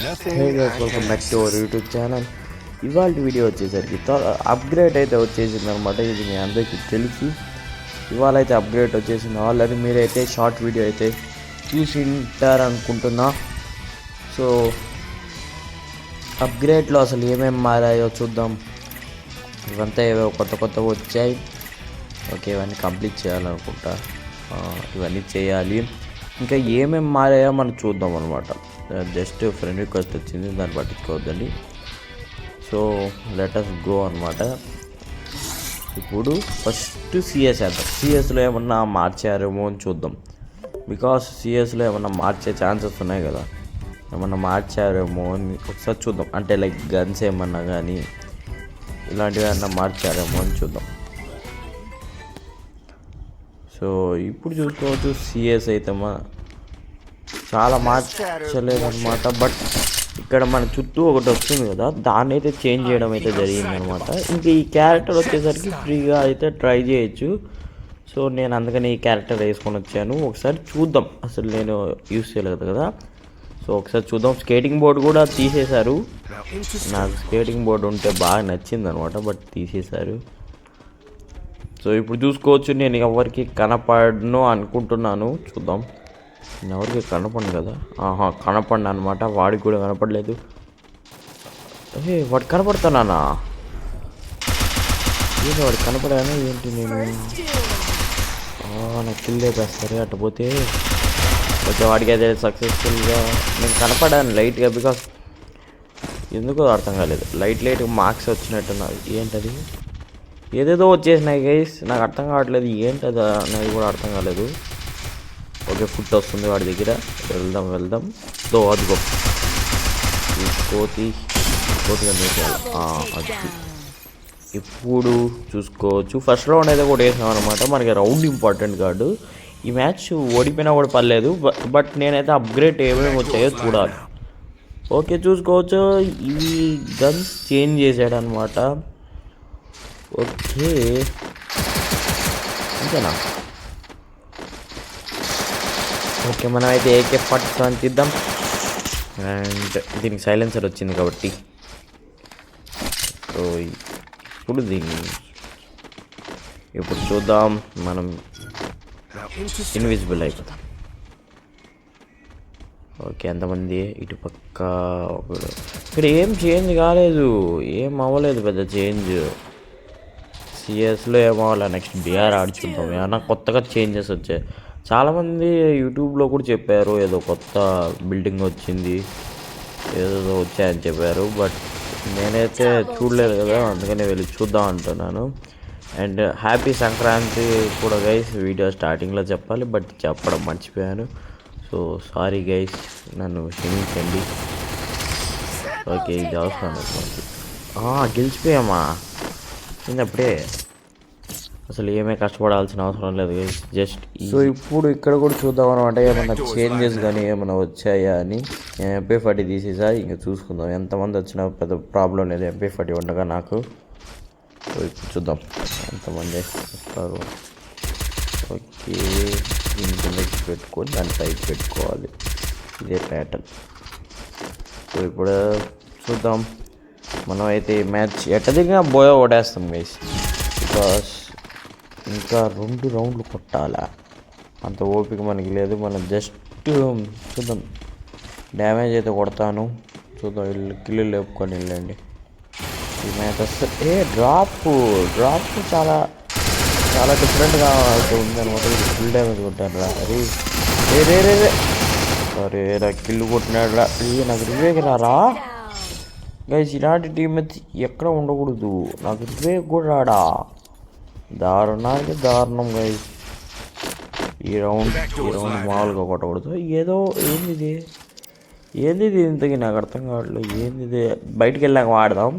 Hey guys, welcome back to our YouTube channel. ఇవాళ video వచ్చేసరికి upgrade అయితే వచ్చేసింది అనమాట. ఇది మీ అందరికీ తెలుసు. ఇవాళ అయితే అప్గ్రేడ్ వచ్చేసింది. ఆల్రెడీ మీరైతే షార్ట్ వీడియో అయితే చూసి ఉంటారనుకుంటున్నా. సో అప్గ్రేడ్లో అసలు ఏమేమి మారాయో చూద్దాం. ఇవంతా ఏవో కొత్తగా వచ్చాయి. ఓకే, ఇవన్నీ కంప్లీట్ చేయాలనుకుంటా. ఇవన్నీ చేయాలి. ఇంకా ఏమేమి మారాయో మనం చూద్దాం అనమాట. జస్ట్ ఫ్రెండ్ రిక్వెస్ట్ వచ్చింది, దాన్ని పట్టించుకోవద్దండి. సో లెట్ us గో అనమాట. ఇప్పుడు ఫస్ట్ సిఎస్ వేద్దాం. సిఎస్లో ఏమన్నా మార్చారేమో అని చూద్దాం. బికాస్ సిఎస్లో ఏమన్నా మార్చే ఛాన్సెస్ ఉన్నాయి కదా, ఏమన్నా మార్చారేమో అని ఒకసారి చూద్దాం. అంటే లైక్ గన్స్ ఏమన్నా కానీ ఇలాంటివి ఏమన్నా మార్చారేమో అని చూద్దాం. సో ఇప్పుడు చూసుకోవచ్చు, సిఎస్ అయితే చాలా మార్చలేదన్నమాట. బట్ ఇక్కడ మన చుట్టూ ఒకటి వస్తుంది కదా, దాన్ని అయితే చేంజ్ చేయడం అయితే జరిగిందనమాట. ఇంక ఈ క్యారెక్టర్ వచ్చేసరికి ఫ్రీగా అయితే ట్రై చేయొచ్చు. సో నేను అందుకని ఈ క్యారెక్టర్ వేసుకొని వచ్చాను. ఒకసారి చూద్దాం. అసలు నేను యూస్ చేయలేదు కదా, సో ఒకసారి చూద్దాం. స్కేటింగ్ బోర్డు కూడా తీసేశారు. నాకు స్కేటింగ్ బోర్డు ఉంటే బాగా నచ్చింది అనమాట, బట్ తీసేశారు. సో ఇప్పుడు చూసుకోవచ్చు, నేను ఎవరికి కనపడను అనుకుంటున్నాను. చూద్దాం. నేను ఎవరికి కనపడను కదా, కనపడిన అనమాట. వాడికి కూడా కనపడలేదు. వాడు కనపడుతున్నానా? ఏంటి వాడు కనపడాను ఏంటి? నేను నాకు కిల్ లేపేస్తారు అట్ట పోతే. ఓకే, వాడికి అయితే సక్సెస్ఫుల్గా నేను కనపడాను లైట్గా. బికాస్ ఎందుకో అర్థం కాలేదు. లైట్గా మార్క్స్ వచ్చినట్టున్నారు. ఏంటది? ఏదేదో వచ్చేసినాయి గైస్, నాకు అర్థం కావట్లేదు ఏంటది అనేది కూడా అర్థం కాలేదు. ఓకే, ఫుట్ వస్తుంది వాడి దగ్గర. వెళ్దాం. దో అదిగో ఈ కోతి అది. ఇప్పుడు చూసుకోవచ్చు, ఫస్ట్ రౌండ్ అయితే కూడా వేసాం అనమాట. మనకి రౌండ్ ఇంపార్టెంట్ కాదు. ఈ మ్యాచ్ ఓడిపోయినా కూడా పర్లేదు, బట్ నేనైతే అప్గ్రేడ్ ఏమేమి వచ్చాయో చూడాలి. ఓకే, చూసుకోవచ్చు, ఇవి గన్స్ చేంజ్ చేశాడు అనమాట. ఓకే, అంతేనా? ఓకే, మనం అయితే AK-47 తీద్దాం. అండ్ దీనికి సైలెన్సర్ వచ్చింది కాబట్టి సో ఇప్పుడు చూద్దాం. మనం ఇన్విజిబుల్ అయిపోతాం. ఓకే, ఎంతమంది ఇటు పక్క. ఇక్కడ ఏం చేంజ్ కాలేదు, ఏం అవ్వలేదు పెద్ద చేంజ్. సిఎస్లో ఏమవ్వాలి, నెక్స్ట్ బిఆర్ ఆడి చూద్దాం. ఏమన్నా కొత్తగా చేంజెస్ వచ్చాయి. చాలామంది యూట్యూబ్లో కూడా చెప్పారు ఏదో కొత్త బిల్డింగ్ వచ్చింది, ఏదో వచ్చాయని చెప్పారు. బట్ నేనైతే చూడలేదు కదా, అందుకనే వెళ్ళి చూద్దాం అంటున్నాను. అండ్ హ్యాపీ సంక్రాంతి కూడా గైస్ వీడియో స్టార్టింగ్లో చెప్పాలి, బట్ చెప్పడం మర్చిపోయాను. సో సారీ గైస్, నన్ను క్షమించండి. ఓకే, ఇది అవసరం గెలిచిపోయామా అప్పుడే. అసలు ఏమీ కష్టపడాల్సిన అవసరం లేదు, జస్ట్. సో ఇప్పుడు ఇక్కడ కూడా చూద్దాం అనమాట, ఏమన్నా చేంజెస్ కానీ ఏమైనా వచ్చాయా అని. నేను MP40 తీసేసా. ఇంకా చూసుకుందాం, ఎంతమంది వచ్చినా పెద్ద ప్రాబ్లం లేదు MP40 ఉండగా నాకు. సో ఇప్పుడు చూద్దాం ఎంతమంది వస్తారు. ఓకే, దీని కిందకి పెట్టుకొని దాని పైకి పెట్టుకోవాలి, ఇదే ప్యాటర్న్. సో ఇప్పుడు చూద్దాం. మనం అయితే మ్యాచ్ ఎట్ట దిగినా బోయో ఓడేస్తాం గైస్. బికాస్ ఇంకా 2 రౌండ్లు కొట్టాలా, అంత ఓపిక మనకి లేదు. మనం జస్ట్ చూద్దాం. డ్యామేజ్ అయితే కొడతాను, చూద్దాం. కిల్లు లేపుకొని వెళ్ళండి. ఈ మ్యాచ్ వస్తే డ్రాప్ చాలా డిఫరెంట్గా ఉంది అనమాట. ఫుల్ డ్యామేజ్ కొట్టాను రా. అరే రా, కిల్లు కొట్టినాడు రా. నాకు రివేక్ రారా గైస్. ఇలాంటి టీమ్మేట్స్ ఎక్కడ ఉండకూడదు. నాకు రివేక్ కూడా రాడా. దారుణానికి దారుణం గైస్. ఈ రౌండ్ మామూలుగా కొట్టకూడదు. ఏంది ఇది ఇంతకీ నాకు అర్థం కావట్లేదు. ఏంది బయటికి వెళ్ళాక వాడదాం.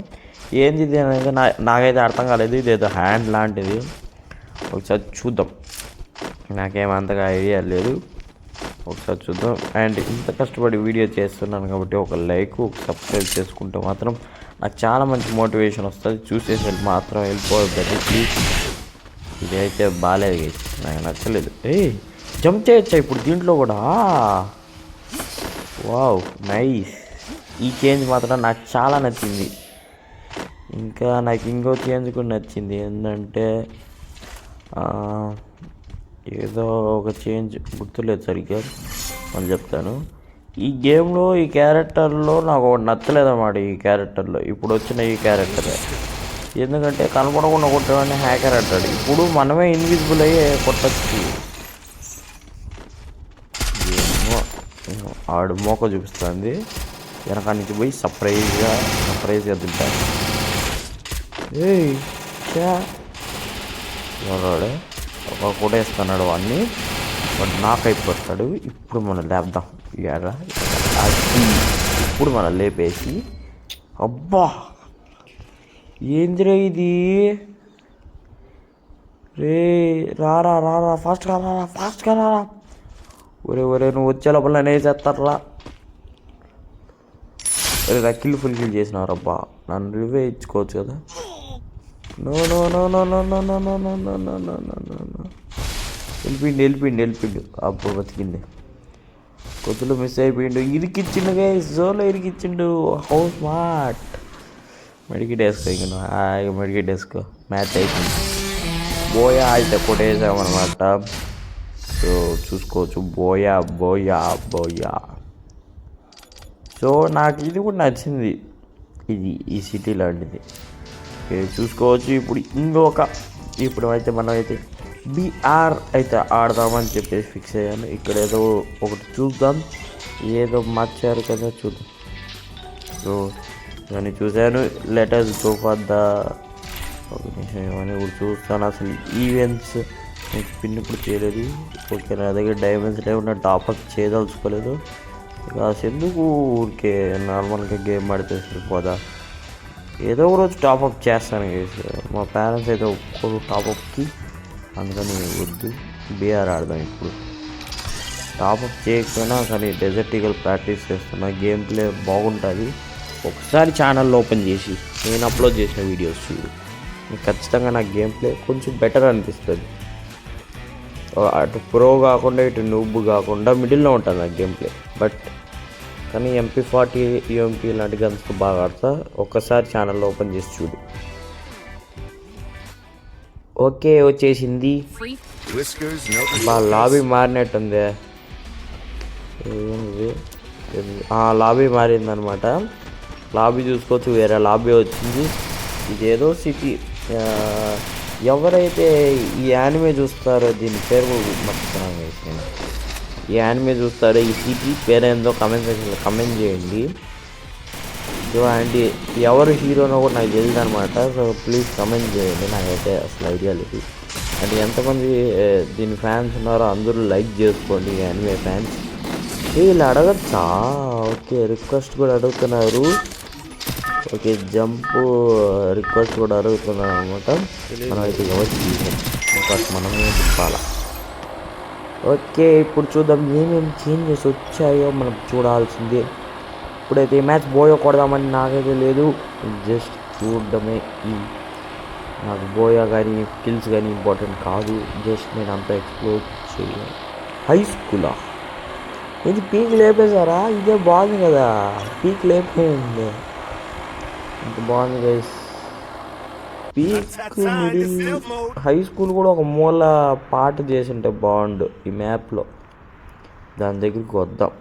ఏంది ఇది అనేది నాకైతే అర్థం కాలేదు. ఇదేదో హ్యాండ్ లాంటిది, ఒకసారి చూద్దాం. నాకేమంతగా ఐడియా లేదు, ఒకసారి చూద్దాం. అండ్ ఇంత కష్టపడి వీడియో చేస్తున్నాను కాబట్టి ఒక లైక్, ఒక సబ్స్క్రైబ్ చేసుకుంటే మాత్రం నాకు చాలా మంచి మోటివేషన్ వస్తుంది. చూసేసి మాత్రం వెళ్ళిపోవద్దండి ప్లీజ్. ఇదైతే బాగాలేదు, నాకు నచ్చలేదు. జంప్ చేయొచ్చా ఇప్పుడు దీంట్లో కూడా? Wow, nice. ఈ చేంజ్ మాత్రం నాకు చాలా నచ్చింది. ఇంకా నాకు ఇంకో చేంజ్ కూడా నచ్చింది ఏంటంటే ఏదో ఒక చేంజ్ గుర్తులేదు సరిగ్గా, అని చెప్తాను. ఈ గేమ్లో ఈ క్యారెక్టర్లో నాకు ఒకటి నచ్చలేదు అన్నమాట. ఈ క్యారెక్టర్లో ఇప్పుడు వచ్చిన ఈ క్యారెక్టర్ ఎందుకంటే కనపడకుండా కొట్టడానికి హ్యాకర్ అంటాడు. ఇప్పుడు మనమే ఇన్విజిబుల్ అయ్యి కొట్టచ్చు. ఆడు మోక చూపిస్తుంది, వెనక నుంచి పోయి సర్ప్రైజ్గా తింటాను. ఎవరాడు ఒక కొట్టేస్తున్నాడు వాడిని, వాడు నాక్ అయిపోతాడు. ఇప్పుడు మనం లేపుదాం. ఇప్పుడు మనం లేపేసి అబ్బా ఏందిరా ఇది రే, రారా ఫాస్ట్గా రారా. ఒరే నువ్వు వచ్చే లోపల వేసేస్తారా. నా కిల్ ఫుల్ చేసినారబ్బా, నన్ను రివే ఇచ్చుకోవచ్చు కదా. నో వెళ్ళిపోయిండు. అప్పుడు బతికింది, కొద్దిలో మిస్ అయిపోయిండు. ఇరికిచ్చిండు జోలో ఇరికిచ్చిండు. How smart. మెడికేట్ వేసుకో, ఇంకా మెడికేట్ వేసుకో. మ్యాచ్ అయిపోయింది. బోయా అయితే కొట్టేసామన్నమాట. సో చూసుకోవచ్చు, బోయా. సో నాకు ఇది కూడా నచ్చింది, ఈ సిటీ లాంటిది చూసుకోవచ్చు. ఇప్పుడు అయితే మనం అయితే బిఆర్ అయితే ఆడదామని చెప్పేసి ఫిక్స్ అయ్యాను. ఇక్కడ ఏదో ఒకటి చూద్దాం, ఏదో మార్చారు కదా చూద్దాం. సో ఇవన్నీ చూశాను. లెటర్స్ గో ఫర్ ద ఒక నిమిషం ఇవన్నీ కూడా చూస్తాను. అసలు ఈవెంట్స్ నేను పిన్ ఇప్పుడు చేయలేదు. ఓకే, నా దగ్గర డైమండ్స్ లేకుండా టాప్అప్ చేయదలుచుకోలేదు. అసలు ఎందుకు ఊరికే నార్మల్గా గేమ్ ఆడితే సరిపోదా, ఏదో ఒక రోజు టాప్అప్ చేస్తాను. మా పేరెంట్స్ అయితే ఒక్కరు టాప్అప్కి, అందుకని వద్దు. బీఆర్ ఆడదాం. ఇప్పుడు టాప్అప్ చేయకపోయినా కానీ డెజర్ట్ ఈగల్ ప్రాక్టీస్ చేస్తున్నా. గేమ్ ప్లే బాగుంటుంది. ఒకసారి ఛానల్లో ఓపెన్ చేసి నేను అప్లోడ్ చేసిన వీడియోస్ చూడు, ఖచ్చితంగా నా గేమ్ ప్లే కొంచెం బెటర్ అనిపిస్తుంది. అటు ప్రో కాకుండా ఇటు నూబ్ కాకుండా మిడిల్లో ఉంటుంది నా గేమ్ ప్లే. కానీ MP40 UMP లాంటి గన్స్తో బాగా ఆడతా. ఒక్కసారి ఛానల్లో ఓపెన్ చేసి చూడు. ఓకే, వచ్చేసింది. లాబీ మారినట్టుంది. లాబీ మారిందనమాట. లాబీ చూసుకోవచ్చు, వేరే లాబీ వచ్చింది. ఇదేదో సిటీ. ఎవరైతే ఈ యానిమే చూస్తారో, దీని పేరు మర్చిపోయాను నేను, ఈ యానిమే చూస్తారో ఈ సిటీ పేరేందో కమెంట్ సెక్షన్లో కమెంట్ చేయండి. సో అండ్ ఎవరు హీరోనో కూడా నాకు తెలియదు అనమాట. సో ప్లీజ్ కమెంట్ చేయండి, నాకైతే అసలు ఐడియా లేదు. అంటే ఎంతమంది దీని ఫ్యాన్స్ ఉన్నారో అందరూ లైక్ చేసుకోండి, యానిమే ఫ్యాన్స్. వీళ్ళు అడగచ్చా? ఓకే, రిక్వెస్ట్ కూడా అడుగుతున్నారు. ఓకే, జంప్ రిక్వెస్ట్ కూడా అడుగుతున్నారు అనమాట. మనం అయితే ఎవరికి ఇంకా మనమే తిప్పాలా. ఓకే, ఇప్పుడు చూద్దాం ఏమేమి చేంజెస్ వచ్చాయో మనం చూడాల్సిందే. ఇప్పుడైతే ఈ మ్యాచ్ బోయో కొడదామని నాకైతే లేదు, జస్ట్ చూడడమే. నాకు బోయా కానీ స్కిల్స్ కానీ ఇంపార్టెంట్ కాదు, జస్ట్ నేను అంతా ఎక్స్ప్లోర్ చేయాలి. హై స్కూలా? ఇది పీక్ లేపేశారా? ఇదే బాగుంది కదా, పీక్ లేపేయండి. ఇంత బాగుంది guys. Peak middle high school కూడా ఒక మూల పాట చేసి ఉంటే బాగుండు ఈ మ్యాప్లో. దాని దగ్గరికి వద్దాం.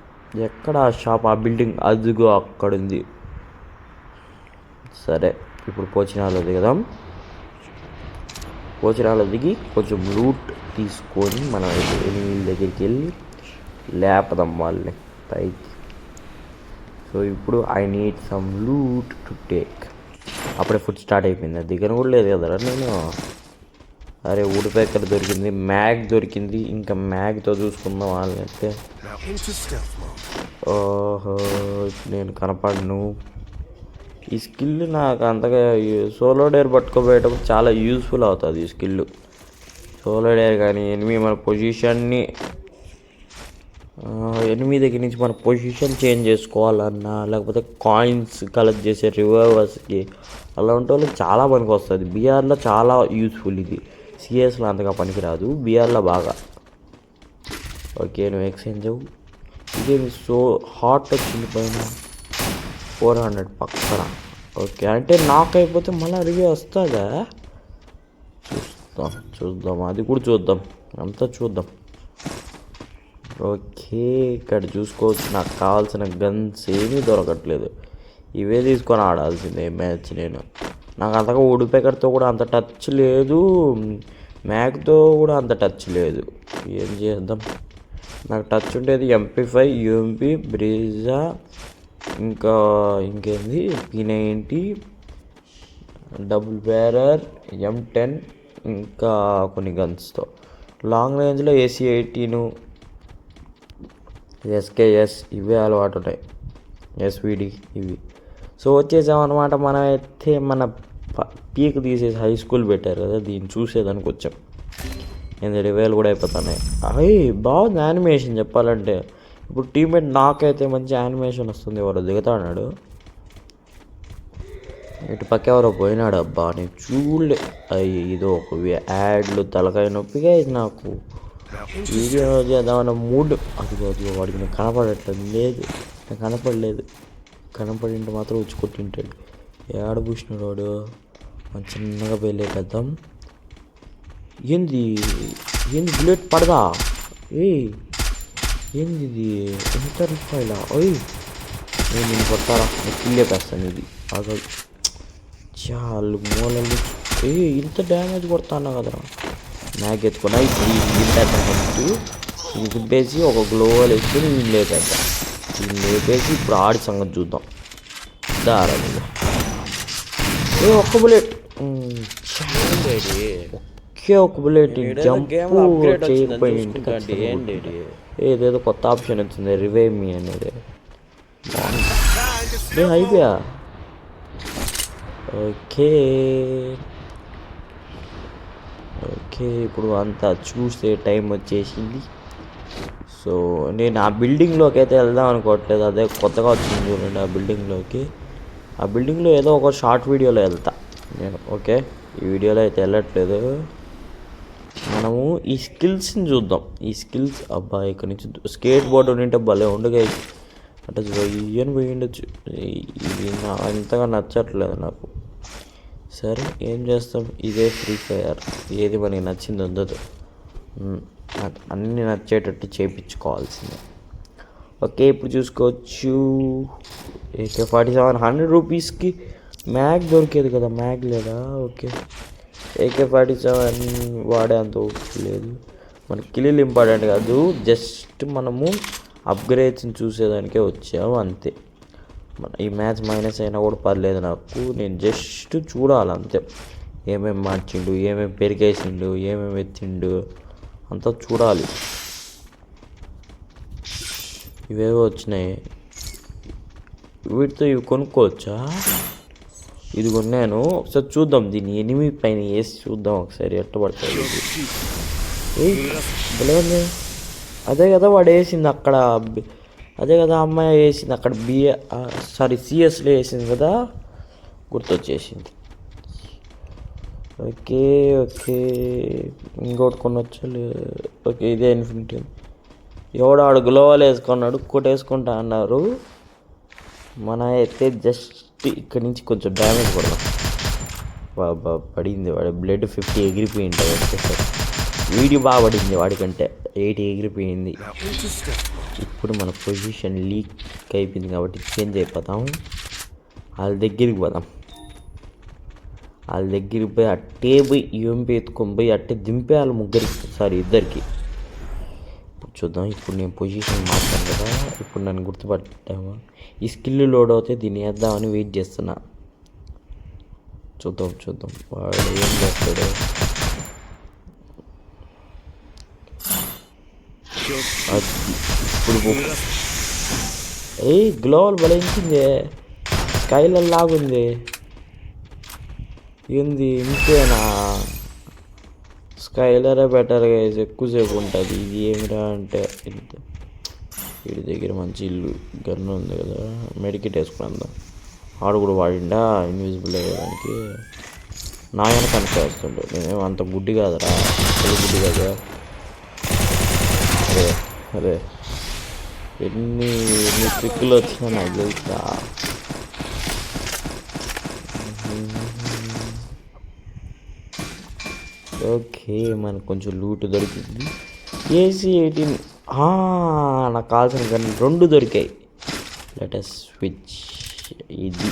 ఎక్కడ ఆ షాప్? ఆ బిల్డింగ్ అదిగో అక్కడుంది. సరే, ఇప్పుడు పోచినాలో దిగదాం. పోచినాలో దిగి కొంచెం లూట్ తీసుకొని మనం ఎనిమిది దగ్గరికి వెళ్ళి లేపదాం వాళ్ళని పైకి. సో ఇప్పుడు I need some loot to take. అప్పుడే ఫుడ్ స్టార్ట్ అయిపోయింది. దిగన కూడా లేదు కదరా నేను. అరే వుడ్పెకర్ దొరికింది, మ్యాగ్ దొరికింది. ఇంకా మ్యాగ్తో చూసుకుందాం వాళ్ళని అయితే. ఓహో, నేను కనపడను. ఈ స్కిల్ నాకు అంతగా సోలో డేర్ పట్టుకోబోయేటప్పుడు చాలా యూస్ఫుల్ అవుతుంది ఈ స్కిల్. సోలో డేర్ కానీ ఎనిమి మన పొజిషన్ని ఎనిమి దగ్గర నుంచి మన పొజిషన్ చేంజ్ చేసుకోవాలన్నా, లేకపోతే కాయిన్స్ కలెక్ట్ చేసే రివర్వర్స్కి అలా ఉంటే వాళ్ళకి చాలా పనికి వస్తుంది. బీఆర్లో చాలా యూస్ఫుల్ ఇది. సిఎస్లో అంతగా పనికిరాదు, బీఆర్లో బాగా. ఓకే, నువ్వు ఎక్స్చేంజ్ అవ్వు. ఇదేమి సో హాట్ వచ్చింది పైన. 400 పక్కన. ఓకే, అంటే నాక్ అయిపోతే మళ్ళీ రివ్యూ వస్తుందా? చూద్దాం అది కూడా చూద్దాం, అంతా చూద్దాం. ఓకే, ఇక్కడ చూసుకోవచ్చు. నాకు కావాల్సిన గన్స్ ఏమీ దొరకట్లేదు. ఇవే తీసుకొని ఆడాల్సిందే మ్యాచ్. నాకు అంతగా వుడ్పెకర్తో కూడా అంత టచ్ లేదు, మ్యాగ్తో కూడా అంత టచ్ లేదు. ఏం చేద్దాం, నాకు టచ్ ఉండేది MP5, UMP, బ్రీజా, ఇంకేంది P90, డబుల్ బ్యారర్, M10, ఇంకా కొన్ని గన్స్తో. లాంగ్ రేంజ్లో AC-18, SKS ఇవే అలవాటు ఉంటాయి, SVD ఇవి. సో వచ్చేసామన్నమాట. మనం అయితే మన పీక్ తీసేసి హై స్కూల్ పెట్టారు కదా, దీన్ని చూసేదానికి వచ్చాం. 8,000 కూడా అయిపోతున్నాయి. అయ్యి బాగుంది యానిమేషన్ చెప్పాలంటే. ఇప్పుడు టీమ్మేట్ నాకైతే మంచి యానిమేషన్ వస్తుంది. ఎవరో దిగుతాడు, ఇటు పక్క ఎవరో పోయినాడు. అబ్బా నేను చూడలే. అయ్యి ఇది ఒక యాడ్లు తలకాయ నొప్పిగా ఇది నాకు. వీడియో చేద్దామన్న మూడ్ అదిగో వాడికి నేను కనపడట్లేదు. నాకు కనపడింటే మాత్రం వచ్చి కొట్టింటాడు. ఏడ పూసినాడు వాడు. చిన్నగా వెళ్ళేద్దాం. ఏంది బుల్లెట్ పడదా? ఏంది ఇది ఎంత రూపాయలా? నేను కొట్టారా, నేను కిల్లేపేస్తాను. ఇది అసలు చాలు మూలలు. ఇంత డ్యామేజ్ కొడతాను కదరా. మ్యాగ్ ఎత్తుకున్నా ఇప్పుడు దింపేసి ఒక గ్లోవల్ వేసుకుని నేను లేపేద్దాం. దీన్ని లేపేసి ఇప్పుడు ఆడి సంగతి చూద్దాం. దారా ఒక్క బుల్లెట్, ఒక బుల్లెట్ జంప్ చేయకపోయింది. ఏదేదో కొత్త ఆప్షన్ వచ్చింది, రివైవ్ మీ అనేది. అయిపోయా. ఓకే, ఇప్పుడు అంతా చూసే టైం వచ్చేసింది. సో నేను ఆ బిల్డింగ్లోకి అయితే వెళ్దాం అనుకోవట్లేదు. అదే కొత్తగా వచ్చింది చూడండి ఆ బిల్డింగ్లోకి. ఆ బిల్డింగ్లో ఏదో ఒక షార్ట్ వీడియోలో వెళ్తా నేను. ఓకే, ఈ వీడియోలో అయితే వెళ్ళట్లేదు. మనము ఈ స్కిల్స్ని చూద్దాం. ఈ స్కిల్స్ అబ్బా ఇక్కడ నుంచి స్కేట్ బోర్డు ఉంటే భలే ఉండగా అంటే ఇయ్యని పోయి ఉండొచ్చు. ఇది అంతగా నచ్చట్లేదు నాకు. సరే ఏం చేస్తాం, ఇదే ఫ్రీ ఫైర్. ఏది మనకి నచ్చింది ఉండదు, అన్నీ నచ్చేటట్టు చేయించుకోవాల్సిందే. ఓకే, ఇప్పుడు చూసుకోవచ్చు. AK-47 100 రూపీస్కి మ్యాగ్ దొరికేది కదా, మ్యాగ్ లేదా? ఓకే, AK-47 వాడే అంత లేదు మనకి. కిల్లులు ఇంపార్టెంట్ కాదు, జస్ట్ మనము అప్గ్రేడ్స్ని చూసేదానికే వచ్చాము అంతే. ఈ మ్యాచ్ మైనస్ అయినా కూడా పర్లేదు నాకు, నేను జస్ట్ చూడాలి అంతే. ఏమేమి మార్చిండు, ఏమేమి పెరిగేసిండు, ఏమేమి ఎత్తిండు అంతా చూడాలి. ఇవేవో వచ్చినాయి, వీటితో ఇవి కొనుక్కోవచ్చా? ఇది కొన్నాను, ఒకసారి చూద్దాం. దీన్ని 8 పైన వేసి చూద్దాం ఒకసారి ఎట్ట పడుతుంది. అదే కదా వాడు వేసింది అక్కడ, అదే కదా అమ్మాయి వేసింది అక్కడ. సిఎస్లో వేసింది కదా, గుర్తొచ్చేసింది. ఓకే, ఇంకోటి కొనొచ్చా? ఓకే, ఇదే ఇన్ఫినిటీ. ఎవడో ఆడు గ్లోవల్ వేసుకున్నాడు, కొట్టేసుకుంటా అన్నారు. మన అయితే జస్ట్ ఇక్కడి నుంచి కొంచెం డ్యామేజ్ పడదాం. బాబా పడింది, వాడి బ్లడ్ 50 ఎగిరిపోయింది. వీడియో బాగా పడింది, వాడికంటే 80 ఎగిరిపోయింది. ఇప్పుడు మన పొజిషన్ లీక్ అయిపోయింది కాబట్టి చేంజ్ అయిపోతాం. వాళ్ళ దగ్గరికి పోదాం. వాళ్ళ దగ్గరికి పోయి అట్టే పోయి UMP ఎత్తుకొని పోయి అట్టే దింపేయాలి ఇద్దరికి. ఇప్పుడు చూద్దాం. ఇప్పుడు నేను పొజిషన్ మార్చాను కదా, ఇప్పుడు నన్ను గుర్తుపట్టాము. ఈ స్కిల్ లోడ్ అవుతే దీన్ని వేద్దామని వెయిట్ చేస్తున్నా. చూద్దాం వాడు ఏం చేస్తాడు. ఇప్పుడు గ్లోవల్ బలించింది, స్కైలర్ లాగుంది. ఏంది ఇంతేనా? స్కైలరే బెటర్గా ఎక్కువసేపు ఉంటుంది. ఇది ఏమిరా అంటే వీడి దగ్గర మంచి ఇల్లు గన్ను ఉంది కదా, మెడికిట్ వేసుకుందాం. ఆడు కూడా వాడిండా ఇన్విజిబుల్ అయ్యేదానికి. నా వెనక వేస్తుండే, నేనేమో అంత గుడ్డి కాదురా, గుడ్డి కదా. అదే ఎన్ని ట్రిక్కులు వచ్చినా నాకు తెలుసా. ఓకే, మనకు కొంచెం లూట్ దొరికింది. AC-18 నాకు కావాల్సిన గన్ 2 దొరికాయి. Let us switch. ఇది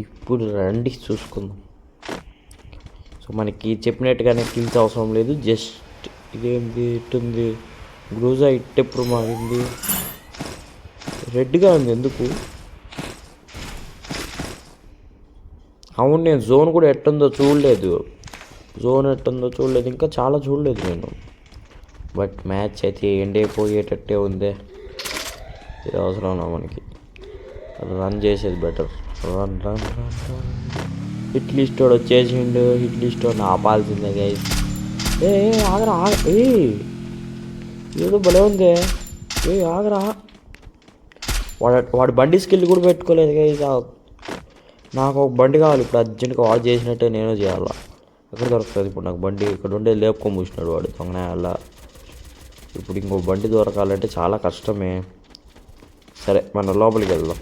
ఇప్పుడు రండి చూసుకుందాం. సో మనకి చెప్పినట్టుగానే కిల్స్ అవసరం లేదు, జస్ట్ ఇదేంటి ఇట్టుంది గ్రూజా ఇట్ ఎప్పుడు మారింది, రెడ్గా ఉంది ఎందుకు? అవును, నేను జోన్ కూడా ఎట్టుందో చూడలేదు, ఇంకా చాలా చూడలేదు నేను. బట్ మ్యాచ్ అయితే ఎండ్ అయిపోయేటట్టే ఉందే. ఇది అవసరం మనకి, రన్ చేసేది better. Run run run run. Hit list వాడు వచ్చేసిండు, హిట్ లిస్ట్ వాడిని ఆపాల్సిందే గైస్. ఆగరా ఏదో భలే ఉందే. ఆగరా, వాడు బండి స్కిల్ కూడా పెట్టుకోలేదు గైస్. నాకు ఒక బండి కావాలి ఇప్పుడు అర్జెంట్గా, వాడు చేసినట్టే నేను చేయాలా. ఎక్కడ దొరుకుతుంది ఇప్పుడు నాకు బండి? ఇక్కడ ఉండే లేపుకొని కూర్చున్నాడు వాడు దొంగనాయాల. ఇప్పుడు ఇంకో బండి దొరకాలంటే చాలా కష్టమే. సరే మన లోపలికి వెళ్దాం.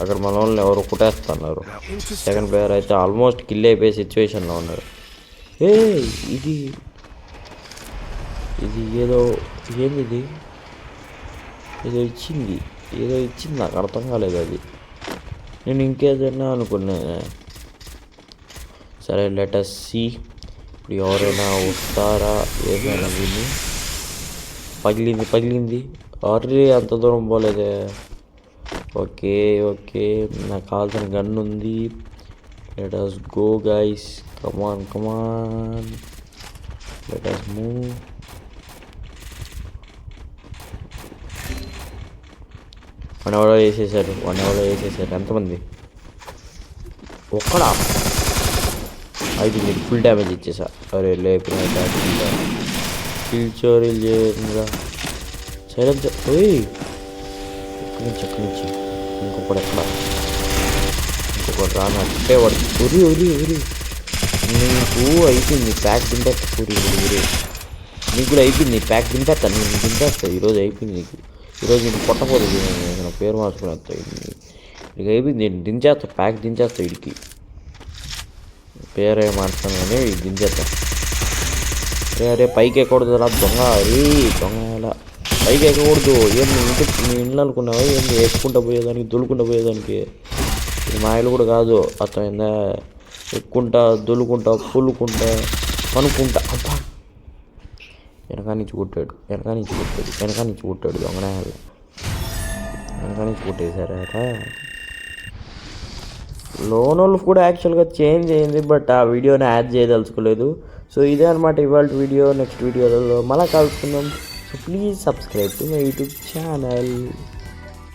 అక్కడ మన వాళ్ళని ఎవరు కుట్టేస్తున్నారు. సెకండ్ ప్లేయర్ అయితే ఆల్మోస్ట్ కిల్ అయిపోయే సిచ్యువేషన్లో ఉన్నాడు. ఇది ఏదో ఏంది, ఏదో ఇచ్చింది నాకు అర్థం కాలేదు. అది నేను ఇంకేదైనా అనుకున్నా. సరే లెట్ us see. ఇప్పుడు ఎవరైనా వస్తారా? ఏదైనా విని పగిలింది. అరే అంత దూరం పోలేదే. ఓకే నాకు కావాల్సిన గన్ ఉంది. Let us go guys, come on, let us move. One ఎవరో వేసేసారు. ఎంతమంది? ఒక్కడా? 5 మినిట్ ఫుల్ డ్యామేజ్ ఇచ్చేసా. అరే లేపిన చోరీలు చేయంగా. సైలెన్స్. ఎక్కడి నుంచి ఇంకొకటి రానంటే వాడు ఉరి. నీకు అయిపోయింది ప్యాక్ తింటేస్తా. నీకు కూడా అయిపోయింది ప్యాక్ తింటేస్తా. నేను తింటేస్తా ఈరోజు. అయిపోయింది నీకు ఈరోజు. నీకు పొట్టపోతుంది. నా పేరు మార్చుకుని వస్తా. నీకు అయిపోయింది. నేను దించేస్తా, ప్యాక్ దించేస్తా. వీడికి పేరే మార్చాను కానీ వీడికి దించేస్తా. అరే పైకి ఎక్కకూడదు రా దొంగ. దొంగ పైకి ఎక్కకూడదు. మీ ఇంట్లో అనుకున్నావా ఏంటి? వేసుకుంటా పోయేదానికి, దొలుకుంటా పోయేదానికి. మాయలు కూడా కాదు, అర్థమైందా? ఎక్కుంటా, దొలుకుంటా, పుల్లుకుంటా, పనుకుంటా. అబ్బా, వెనకా నుంచి కొట్టాడు దొంగనాయాలు. వెనకా నుంచి కొట్టేశారా? లోనోళ్ళు కూడా యాక్చువల్గా చేంజ్ అయింది, బట్ ఆ వీడియోని యాడ్ చేయదలుచుకోలేదు. సో ఇదే అనమాట ఇవాళ వీడియో. నెక్స్ట్ వీడియోలో మళ్ళీ కలుసుకుందాం. So please subscribe to my YouTube channel.